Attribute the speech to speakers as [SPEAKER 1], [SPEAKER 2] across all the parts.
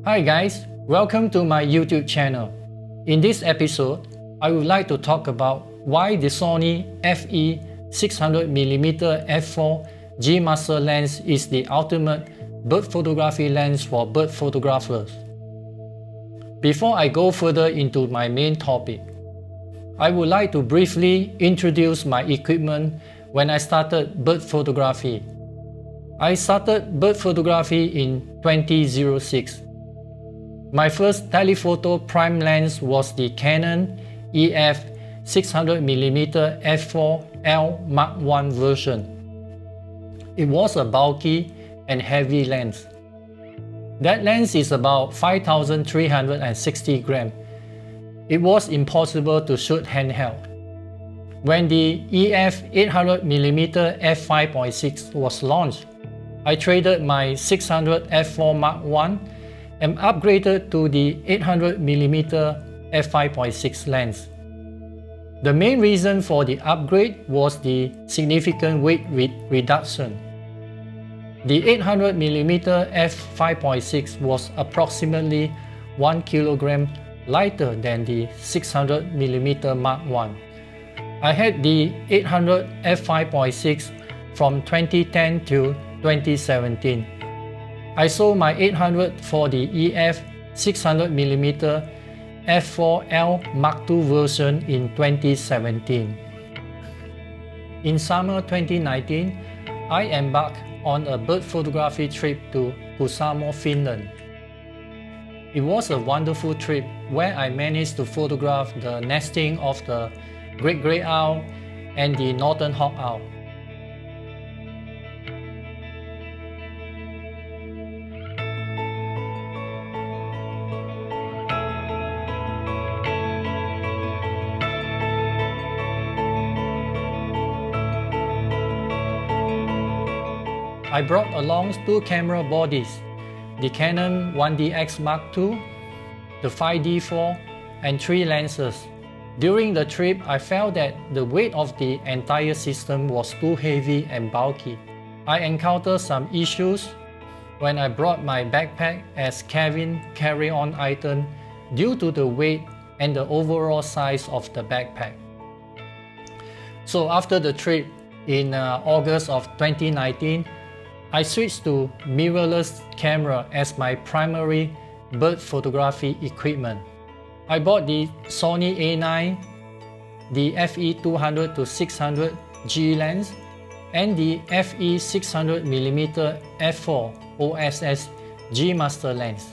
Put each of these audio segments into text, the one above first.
[SPEAKER 1] Hi guys, welcome to my YouTube channel. In this episode, I would like to talk about why the Sony FE 600mm f4 G-Master lens is the ultimate bird photography lens for bird photographers. Before I go further into my main topic, I would like to briefly introduce my equipment when I started bird photography. I started bird photography in 2006. My first telephoto prime lens was the Canon EF 600mm f4L Mark I version. It was a bulky and heavy lens. That lens is about 5,360 grams. It was impossible to shoot handheld. When the EF 800mm f5.6 was launched, I traded my 600 f4 Mark I and upgraded to the 800mm f5.6 lens. The main reason for the upgrade was the significant weight reduction. The 800mm f5.6 was approximately 1 kg lighter than the 600mm Mark I. I had the 800 f5.6 from 2010 to 2017. I sold my 800 for the EF 600mm f4L Mark II version in 2017. In summer 2019, I embarked on a bird photography trip to Kuusamo, Finland. It was a wonderful trip where I managed to photograph the nesting of the great grey owl and the northern hawk owl. I brought along two camera bodies, the Canon 1DX Mark II, the 5D4, and three lenses. During the trip, I felt that the weight of the entire system was too heavy and bulky. I encountered some issues when I brought my backpack as cabin carry-on item due to the weight and the overall size of the backpack. So after the trip in August of 2019, I switched to mirrorless camera as my primary bird photography equipment. I bought the Sony A9, the FE 200-600 G lens, and the FE 600mm F4 OSS G-Master lens.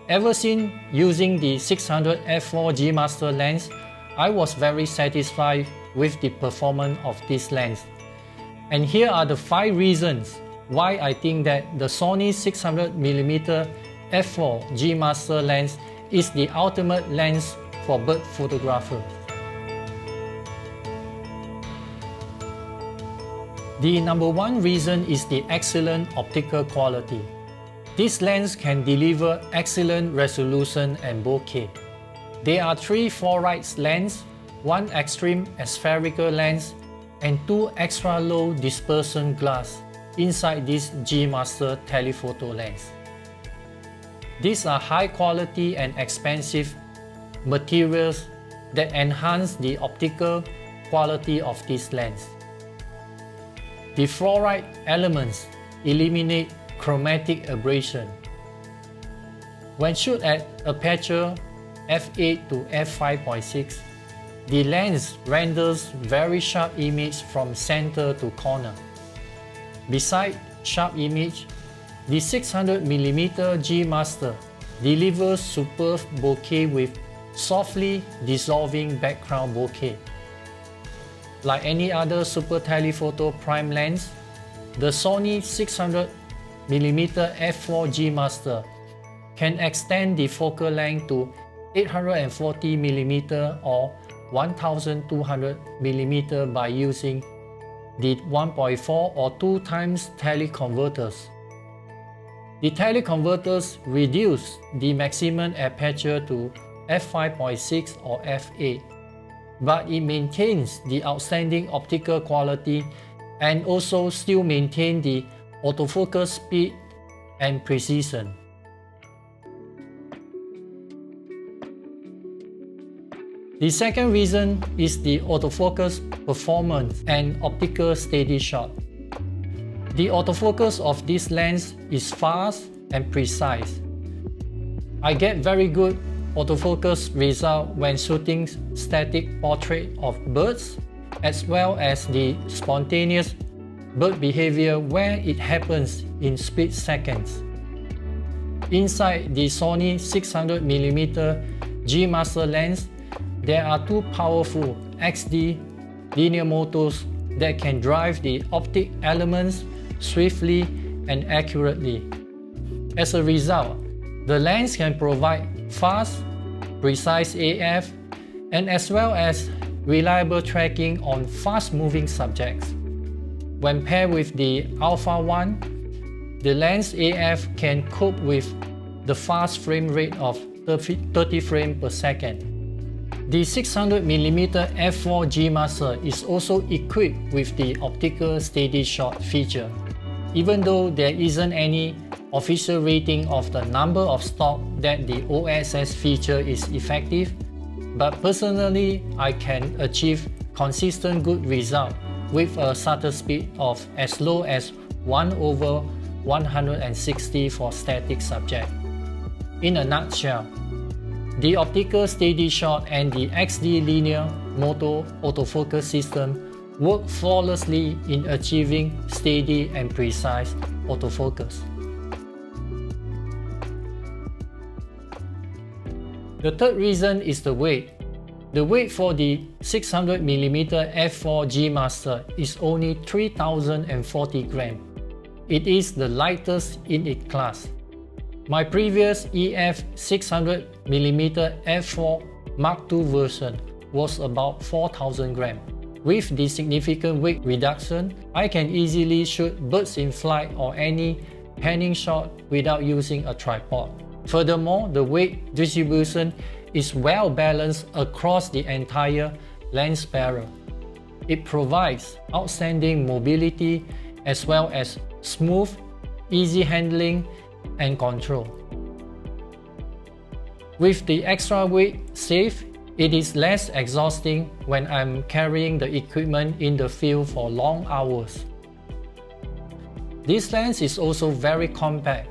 [SPEAKER 1] Ever since using the 600 F4 G-Master lens, I was very satisfied with the performance of this lens. And here are the 5 reasons why I think that the Sony 600mm f4 G-Master lens is the ultimate lens for bird photographers. The number 1 reason is the excellent optical quality. This lens can deliver excellent resolution and bokeh. There are 3 4-right lenses, 1 extreme spherical lens, and 2 extra low dispersion glass inside this G-Master telephoto lens. These are high quality and expensive materials that enhance the optical quality of this lens. The fluoride elements eliminate chromatic aberration. When shot at aperture f8 to f5.6, the lens renders very sharp image from center to corner. Besides sharp image, the 600mm G-Master delivers superb bokeh with softly dissolving background bokeh. Like any other super telephoto prime lens, the Sony 600mm f4 G-Master can extend the focal length to 840mm or 1200mm by using the 1.4 or 2 times teleconverters. The teleconverters reduce the maximum aperture to f5.6 or f8, but it maintains the outstanding optical quality and also still maintain the autofocus speed and precision. The second reason is the autofocus performance and optical steady shot. The autofocus of this lens is fast and precise. I get very good autofocus result when shooting static portrait of birds, as well as the spontaneous bird behavior where it happens in split seconds. Inside the Sony 600mm G-Master lens, there are two powerful XD linear motors that can drive the optic elements swiftly and accurately. As a result, the lens can provide fast, precise AF, and as well as reliable tracking on fast-moving subjects. When paired with the Alpha 1, the lens AF can cope with the fast frame rate of 30 frames per second. The 600mm F4 G-Master is also equipped with the optical steady shot feature. Even though there isn't any official rating of the number of stops that the OSS feature is effective, but personally I can achieve consistent good result with a shutter speed of as low as 1/160 for static subject. In a nutshell, the optical steady shot and the XD linear motor autofocus system work flawlessly in achieving steady and precise autofocus. The third reason is the weight. The weight for the 600mm F4 G-Master is only 3040 grams. It is the lightest in its class. My previous EF 600mm F4 Mark II version was about 4000 grams. With the significant weight reduction, I can easily shoot birds in flight or any panning shot without using a tripod. Furthermore, the weight distribution is well balanced across the entire lens barrel. It provides outstanding mobility as well as smooth, easy handling and control. With the extra weight saved, it is less exhausting when I'm carrying the equipment in the field for long hours. This lens is also very compact.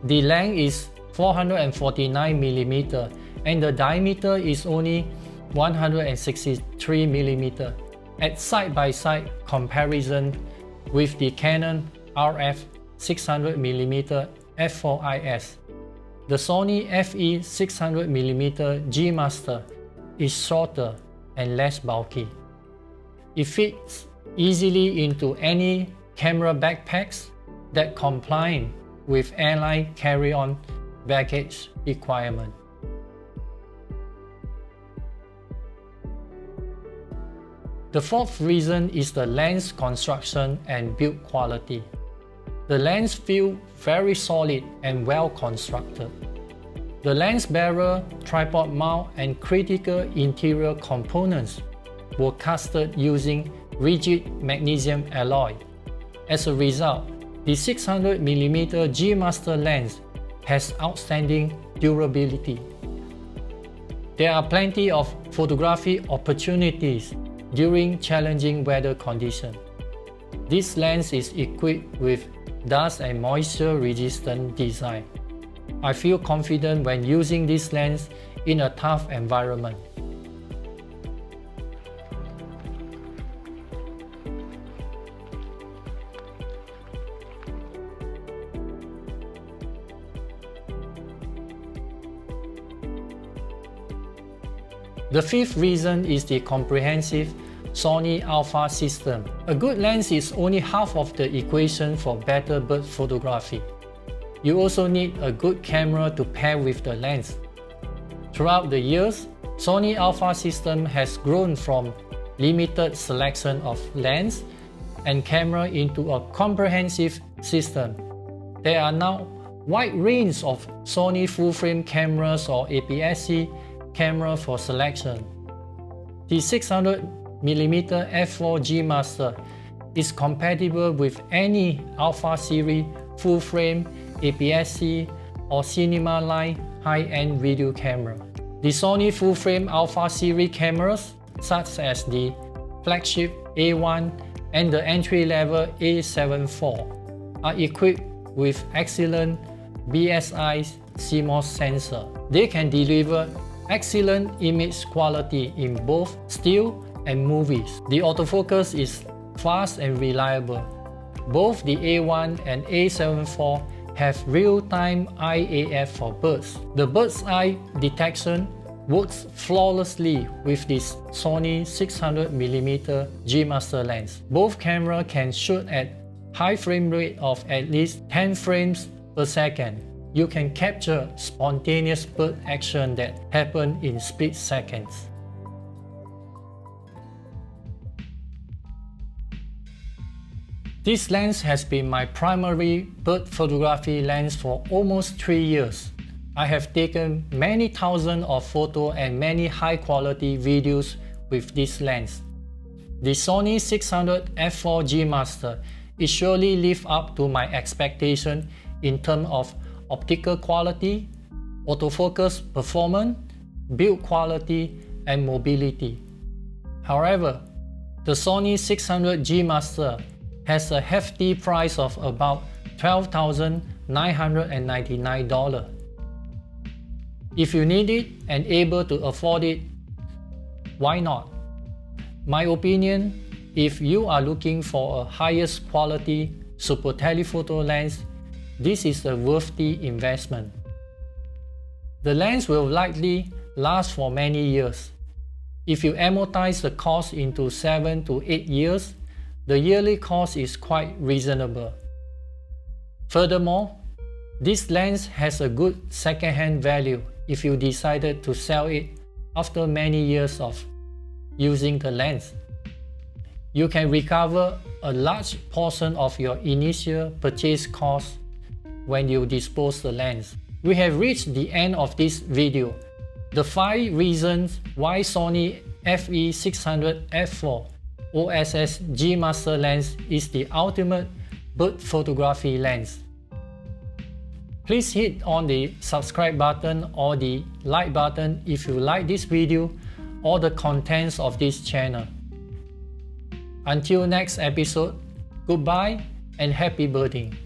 [SPEAKER 1] The length is 449mm and the diameter is only 163mm. At side-by-side comparison with the Canon RF 600mm F4 IS, the Sony FE 600mm G-Master is shorter and less bulky. It fits easily into any camera backpacks that comply with airline carry-on baggage requirement. The fourth reason is the lens construction and build quality. The lens feels very solid and well constructed. The lens barrel, tripod mount, and critical interior components were casted using rigid magnesium alloy. As a result, the 600mm G-Master lens has outstanding durability. There are plenty of photography opportunities during challenging weather conditions. This lens is equipped with dust and moisture resistant design. I feel confident when using this lens in a tough environment. The fifth reason is the comprehensive Sony Alpha system. A good lens is only half of the equation for better bird photography. You also need a good camera to pair with the lens. Throughout the years, Sony Alpha system has grown from limited selection of lens and camera into a comprehensive system. There are now wide range of Sony full-frame cameras or APS-C camera for selection. The 600mm F4 G-Master is compatible with any Alpha series full-frame APS-C or cinema line high-end video camera. The Sony full-frame Alpha series cameras, such as the flagship A1 and the entry-level A74, are equipped with excellent BSI CMOS sensor. They can deliver excellent image quality in both still and movies. The autofocus is fast and reliable. Both the A1 and A74 have real-time IAF for birds. The bird's eye detection works flawlessly with this Sony 600mm G-Master lens. Both cameras can shoot at high frame rate of at least 10 frames per second. You can capture spontaneous bird action that happen in split seconds. This lens has been my primary bird photography lens for almost 3 years. I have taken many thousands of photos and many high-quality videos with this lens. The Sony 600 F4 G-Master it surely lived up to my expectation in terms of optical quality, autofocus performance, build quality, and mobility. However, the Sony 600 G-Master has a hefty price of about $12,999. If you need it and able to afford it, why not? My opinion, if you are looking for a highest quality super telephoto lens, this is a worthy investment. The lens will likely last for many years. If you amortize the cost into 7 to 8 years, the yearly cost is quite reasonable. Furthermore, this lens has a good second-hand value if you decided to sell it after many years of using the lens. You can recover a large portion of your initial purchase cost when you dispose the lens. We have reached the end of this video. The 5 reasons why Sony FE 600 F4 OSS G-Master lens is the ultimate bird photography lens. Please hit on the subscribe button or the like button if you like this video or the contents of this channel. Until next episode, goodbye and happy birding.